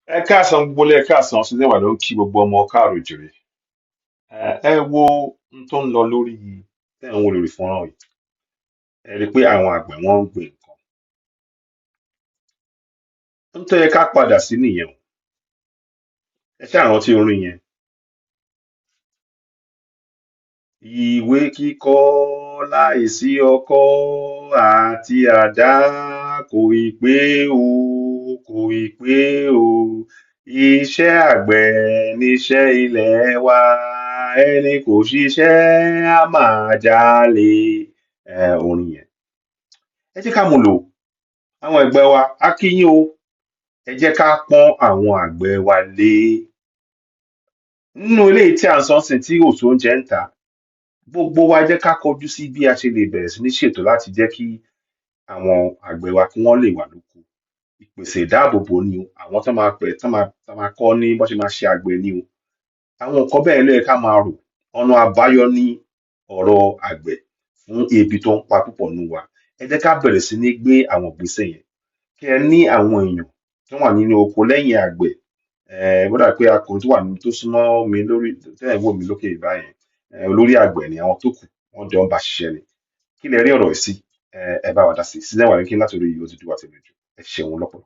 Ẹ káàsán gbogbo ilé, ẹ káàsán sílẹ̀ wà ló ń kí gbogbo ọmọ káàrọ̀ òjìrè. Ẹ wo ohun tó ń lọ lórí tẹ́ ń wò lórí fọ́nrán yìí. Ẹ rí i pé àwọn àgbẹ̀ wọ́n ń gbin nǹkan. Ohun tó yẹ ká padà sí nìyẹn o. Ẹ ṣáà rántí orin yẹn. Ìwé kíkọ láìsí ọkọ́ àti àdá kò ì pé o, kò ì pé o. Iṣẹ́ àgbẹ̀ níṣẹ́ ilẹ̀ wa, ẹni kò ṣiṣẹ́ á máa jalè. Orin yẹn. Ẹ jẹ́ ká mú lò. Àwọn àgbẹ̀ wa, a kí yín o. Ẹ jẹ́ ká pọ́n àwọn àgbẹ̀ wa lé. Nínú eléyìí tí à ń sọ ńsìn tí kò sóúnjẹ ńta, gbogbo wa jẹ́ ká kọjú sí bí a ṣe lè bẹ̀rẹ̀ sí ní ṣètò láti jẹ́ kí àwọn àgbẹ̀ wa kí wọ́n lè wà lóko. Ìpèsè ìdáàbòbò ni o, àwọn tán máa kọ́ ní bọ́n ṣe máa ṣe àgbẹ̀ ni o. Àwọn nǹkan bẹ́ẹ̀ ló yẹ ká máa rò. Ọ̀nà àbáyọ ní ọ̀rọ̀ àgbẹ̀ fún ebi tó ń pa púpọ̀ nínú wa. Ẹ jẹ́ ká bẹ̀rẹ̀ sí ní gbé àwọn ìgbésẹ̀ yẹn. Kí ẹ ní àwọn èèyàn tó wà nínú oko lẹ́yìn àgbẹ̀. Ó dà pé akọrin tó súnmọ́ mi lórí tẹ́ ẹ̀ ń wò mí lókè báyẹn, olórí àgbẹ̀ ni, àwọn tó kù wọ́n jọ ń bá ṣiṣẹ́ ni. Kí lẹ rí ọ̀rọ̀ yìí sí? Ẹ bá wa dá sí i. Sílẹ̀ wà ní kí láti orí Oduduwa Television. Ẹ ṣeun lọ́pọ̀lọpọ̀.